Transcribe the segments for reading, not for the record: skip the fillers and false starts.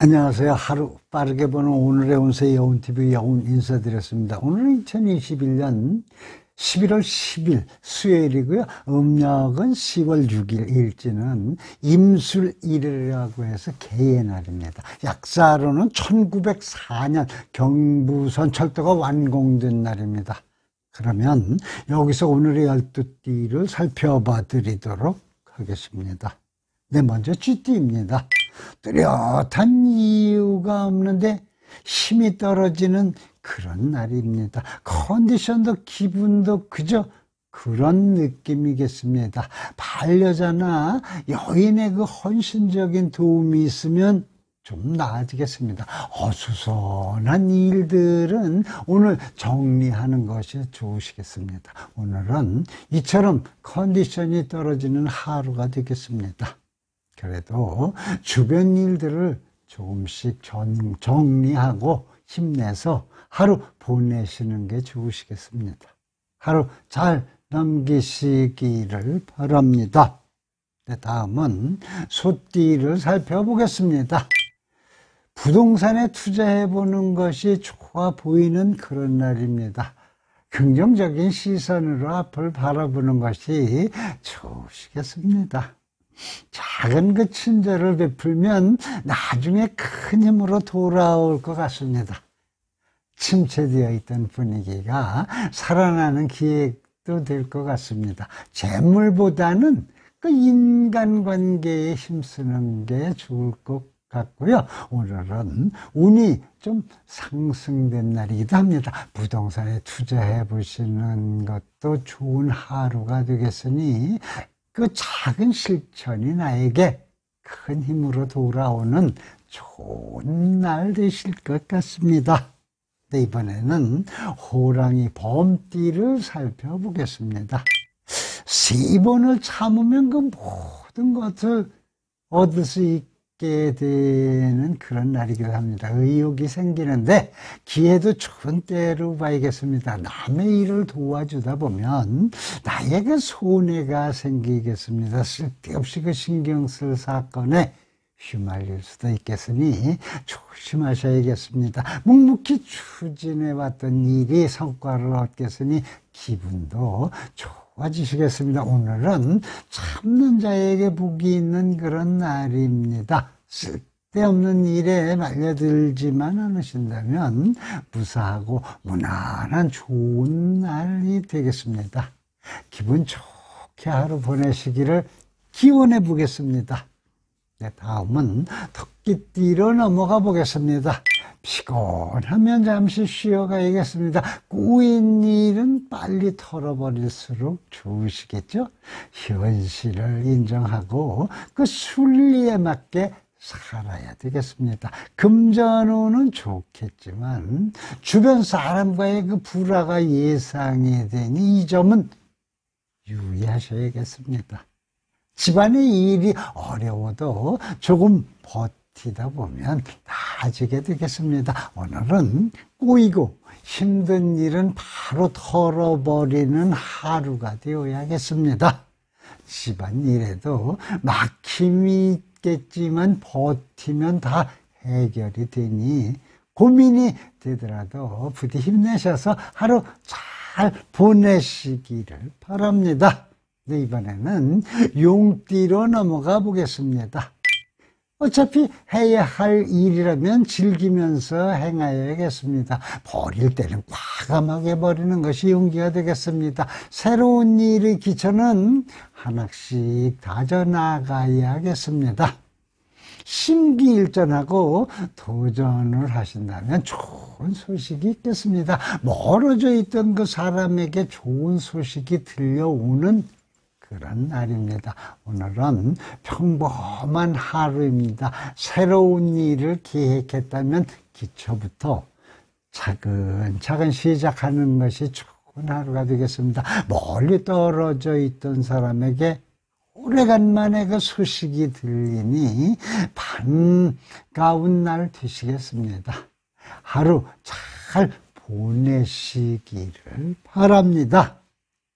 안녕하세요. 하루 빠르게 보는 오늘의 운세 여운TV 여운 인사드렸습니다. 오늘은 2021년 11월 10일 수요일이고요. 음력은 10월 6일 일지는 임술일이라고 해서 개의 날입니다. 약사로는 1904년 경부선 철도가 완공된 날입니다. 그러면 여기서 오늘의 12띠를 살펴봐 드리도록 하겠습니다. 네, 먼저 쥐띠입니다. 뚜렷한 이유가 없는데 힘이 떨어지는 그런 날입니다. 컨디션도 기분도 그저 그런 느낌이겠습니다. 반려자나 여인의 그 헌신적인 도움이 있으면 좀 나아지겠습니다. 어수선한 일들은 오늘 정리하는 것이 좋으시겠습니다. 오늘은 이처럼 컨디션이 떨어지는 하루가 되겠습니다. 그래도 주변 일들을 조금씩 정리하고 힘내서 하루 보내시는 게 좋으시겠습니다. 하루 잘 넘기시기를 바랍니다. 네, 다음은 소띠를 살펴보겠습니다. 부동산에 투자해보는 것이 좋아 보이는 그런 날입니다. 긍정적인 시선으로 앞을 바라보는 것이 좋으시겠습니다. 작은 그 친절을 베풀면 나중에 큰 힘으로 돌아올 것 같습니다. 침체되어 있던 분위기가 살아나는 기회도 될 것 같습니다. 재물보다는 그 인간관계에 힘쓰는 게 좋을 것 같고요. 오늘은 운이 좀 상승된 날이기도 합니다. 부동산에 투자해 보시는 것도 좋은 하루가 되겠으니 그 작은 실천이 나에게 큰 힘으로 돌아오는 좋은 날 되실 것 같습니다. 네, 이번에는 호랑이 범띠를 살펴보겠습니다. 3번을 참으면 그 모든 것을 얻을 수 있게 되는 그런 날이기도 합니다. 의욕이 생기는데 기회도 좋은 때로 봐야겠습니다. 남의 일을 도와주다 보면 나에게 손해가 생기겠습니다. 쓸데없이 그 신경 쓸 사건에 휘말릴 수도 있겠으니 조심하셔야겠습니다. 묵묵히 추진해왔던 일이 성과를 얻겠으니 기분도 좋아지시겠습니다. 오늘은 참는 자에게 복이 있는 그런 날입니다. 쓸데없는 일에 말려들지만 않으신다면 무사하고 무난한 좋은 날이 되겠습니다. 기분 좋게 하루 보내시기를 기원해 보겠습니다. 네, 다음은 토끼띠로 넘어가 보겠습니다. 피곤하면 잠시 쉬어가야겠습니다. 꼬인 일은 빨리 털어버릴수록 좋으시겠죠? 현실을 인정하고 그 순리에 맞게 살아야 되겠습니다. 금전운은 좋겠지만 주변 사람과의 그 불화가 예상이 되니 이 점은 유의하셔야겠습니다. 집안의 일이 어려워도 조금 버티다 보면 나아지게 되겠습니다. 오늘은 꼬이고 힘든 일은 바로 털어버리는 하루가 되어야겠습니다. 집안일에도 막힘이 있겠지만 버티면 다 해결이 되니 고민이 되더라도 부디 힘내셔서 하루 잘 보내시기를 바랍니다. 네, 이번에는 용띠로 넘어가 보겠습니다. 어차피 해야 할 일이라면 즐기면서 행하여야겠습니다. 버릴 때는 과감하게 버리는 것이 용기가 되겠습니다. 새로운 일의 기초는 하나씩 다져나가야겠습니다. 심기일전하고 도전을 하신다면 좋은 소식이 있겠습니다. 멀어져 있던 그 사람에게 좋은 소식이 들려오는 그런 날입니다. 오늘은 평범한 하루입니다. 새로운 일을 계획했다면 기초부터 차근차근 시작하는 것이 좋은 하루가 되겠습니다. 멀리 떨어져 있던 사람에게 오래간만에 그 소식이 들리니 반가운 날 되시겠습니다. 하루 잘 보내시기를 바랍니다.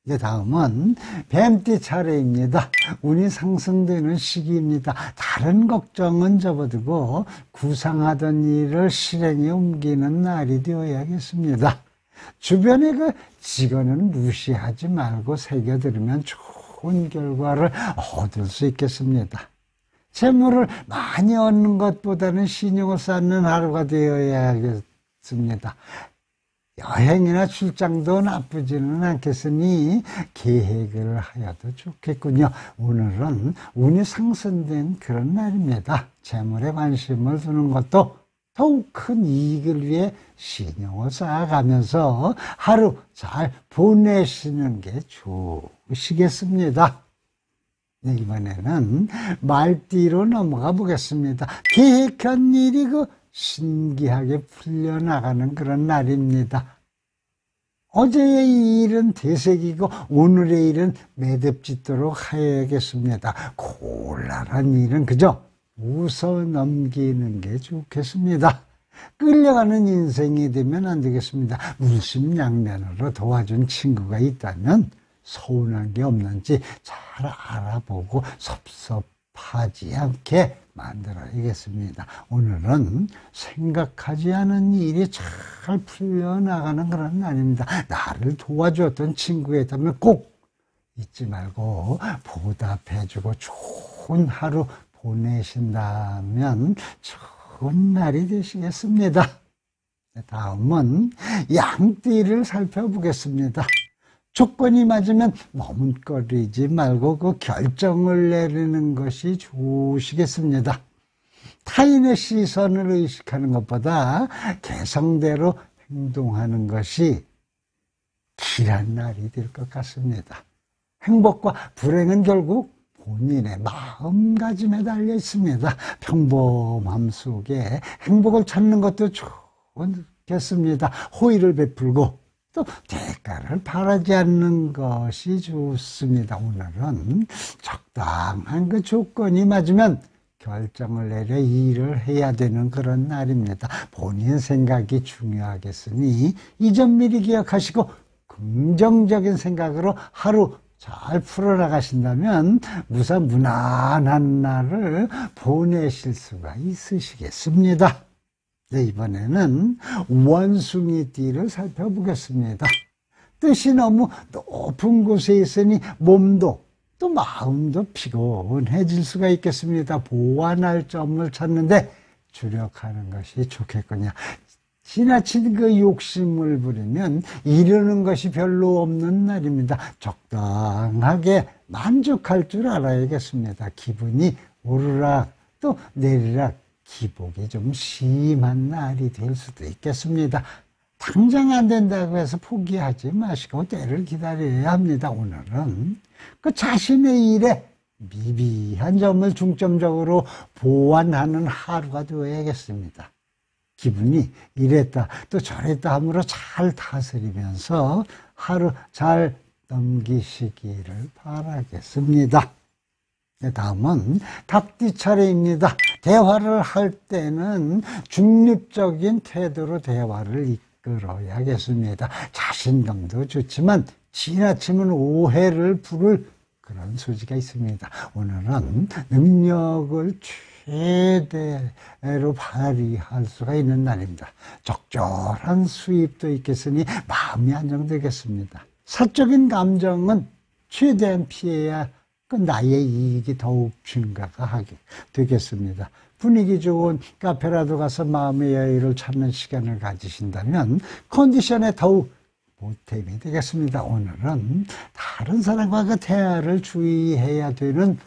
이제 다음은 뱀띠 차례입니다. 운이 상승되는 시기입니다. 다른 걱정은 접어두고 구상하던 일을 실행에 옮기는 날이 되어야겠습니다. 주변의 그 직원은 무시하지 말고 새겨들으면 좋은 결과를 얻을 수 있겠습니다. 재물을 많이 얻는 것보다는 신용을 쌓는 하루가 되어야겠습니다. 여행이나 출장도 나쁘지는 않겠으니 계획을 하여도 좋겠군요. 오늘은 운이 상승된 그런 날입니다. 재물에 관심을 두는 것도 더욱 큰 이익을 위해 신용을 쌓아가면서 하루 잘 보내시는 게 좋으시겠습니다. 네, 이번에는 말띠로 넘어가 보겠습니다. 계획한 일이 신기하게 풀려나가는 그런 날입니다. 어제의 일은 되새기고 오늘의 일은 매듭짓도록 하야겠습니다. 곤란한 일은 그저 웃어 넘기는 게 좋겠습니다. 끌려가는 인생이 되면 안 되겠습니다. 물심양면으로 도와준 친구가 있다면 서운한 게 없는지 잘 알아보고 섭섭하지 않게 만들어야겠습니다. 오늘은 생각하지 않은 일이 잘 풀려나가는 그런 날입니다. 나를 도와주었던 친구가 있다면 꼭 잊지 말고 보답해주고 좋은 하루 보내신다면 좋은 날이 되시겠습니다. 다음은 양띠를 살펴보겠습니다. 조건이 맞으면 머뭇거리지 말고 그 결정을 내리는 것이 좋으시겠습니다. 타인의 시선을 의식하는 것보다 개성대로 행동하는 것이 길한 날이 될 것 같습니다. 행복과 불행은 결국 본인의 마음가짐에 달려 있습니다. 평범함 속에 행복을 찾는 것도 좋겠습니다. 호의를 베풀고 또 대가를 바라지 않는 것이 좋습니다. 오늘은 적당한 그 조건이 맞으면 결정을 내려 일을 해야 되는 그런 날입니다. 본인 생각이 중요하겠으니 이 점 미리 기억하시고 긍정적인 생각으로 하루 잘 풀어나가신다면 무난한 날을 보내실 수가 있으시겠습니다. 네, 이번에는 원숭이띠를 살펴보겠습니다. 뜻이 너무 높은 곳에 있으니 몸도 또 마음도 피곤해질 수가 있겠습니다. 보완할 점을 찾는데 주력하는 것이 좋겠군요. 지나친 그 욕심을 부리면 이루는 것이 별로 없는 날입니다. 적당하게 만족할 줄 알아야겠습니다. 기분이 오르락 또 내리락 기복이 좀 심한 날이 될 수도 있겠습니다. 당장 안 된다고 해서 포기하지 마시고 때를 기다려야 합니다. 오늘은 그 자신의 일에 미비한 점을 중점적으로 보완하는 하루가 되어야겠습니다. 기분이 이랬다 또 저랬다 함으로 잘 다스리면서 하루 잘 넘기시기를 바라겠습니다. 다음은 닭띠 차례입니다. 대화를 할 때는 중립적인 태도로 대화를 이끌어야겠습니다. 자신감도 좋지만 지나치면 오해를 부를 그런 소지가 있습니다. 오늘은 능력을 최대로 발휘할 수가 있는 날입니다. 적절한 수입도 있겠으니 마음이 안정되겠습니다. 사적인 감정은 최대한 피해야 그 나의 이익이 더욱 증가가 하게 되겠습니다. 분위기 좋은 카페라도 가서 마음의 여유를 찾는 시간을 가지신다면 컨디션에 더욱 보탬이 되겠습니다. 오늘은 다른 사람과 그 대화를 주의해야 되는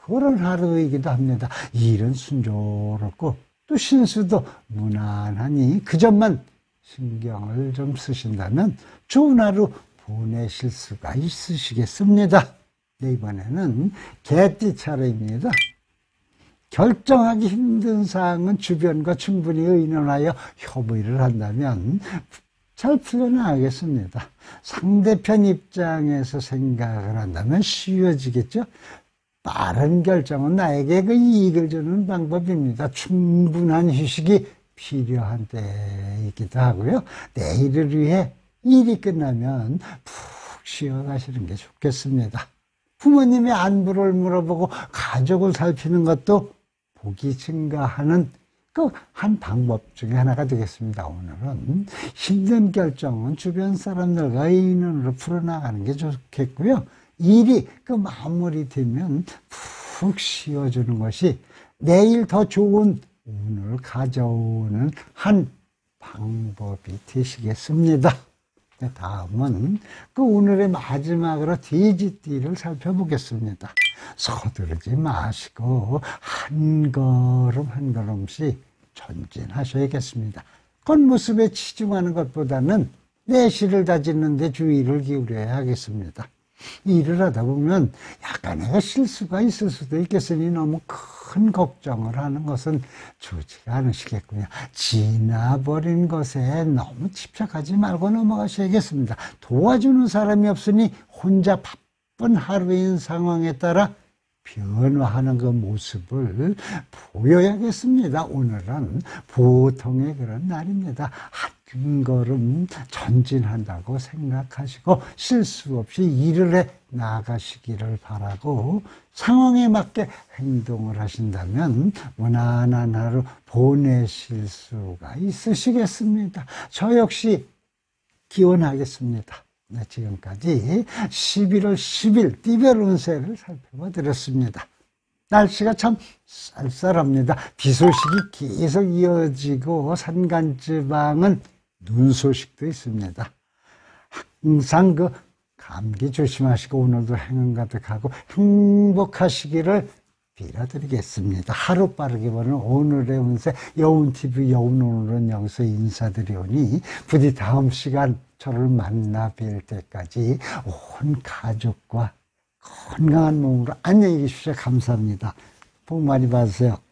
그런 하루이기도 합니다. 일은 순조롭고 또 신수도 무난하니 그 점만 신경을 좀 쓰신다면 좋은 하루 보내실 수가 있으시겠습니다. 네, 이번에는 개띠 차례입니다. 결정하기 힘든 사항은 주변과 충분히 의논하여 협의를 한다면 잘 풀려나가겠습니다. 상대편 입장에서 생각을 한다면 쉬워지겠죠. 빠른 결정은 나에게 그 이익을 주는 방법입니다. 충분한 휴식이 필요한 때이기도 하고요. 내일을 위해 일이 끝나면 푹 쉬어 가시는 게 좋겠습니다. 부모님의 안부를 물어보고 가족을 살피는 것도 복이 증가하는 그 한 방법 중에 하나가 되겠습니다. 오늘은 힘든 결정은 주변 사람들과 의논으로 풀어나가는 게 좋겠고요. 일이 그 마무리되면 푹 쉬어주는 것이 내일 더 좋은 운을 가져오는 한 방법이 되시겠습니다. 다음은 그 오늘의 마지막으로 돼지띠를 살펴보겠습니다. 서두르지 마시고 한 걸음 한 걸음씩 전진하셔야겠습니다. 겉모습에 치중하는 것보다는 내실을 다지는 데 주의를 기울여야 하겠습니다. 일을 하다 보면 약간의 실수가 있을 수도 있겠으니 너무 큰 걱정을 하는 것은 좋지가 않으시겠군요. 지나버린 것에 너무 집착하지 말고 넘어가셔야겠습니다. 도와주는 사람이 없으니 혼자 바쁜 하루인 상황에 따라 변화하는 그 모습을 보여야겠습니다. 오늘은 보통의 그런 날입니다. 한 걸음 전진한다고 생각하시고 실수 없이 일을 해 나가시기를 바라고, 상황에 맞게 행동을 하신다면 무난한 하루 보내실 수가 있으시겠습니다. 저 역시 기원하겠습니다. 네, 지금까지 11월 10일 띠별 운세를 살펴봐 드렸습니다. 날씨가 참 쌀쌀합니다. 비 소식이 계속 이어지고 산간지방은 눈 소식도 있습니다. 항상 그 감기 조심하시고 오늘도 행운 가득하고 행복하시기를 빌어드리겠습니다. 하루 빠르게 보는 오늘의 운세 여운TV 여운오늘은 여기서 인사드리오니 부디 다음 시간 저를 만나 뵐 때까지 온 가족과 건강한 몸으로 안녕히 계십시오. 감사합니다. 복 많이 받으세요.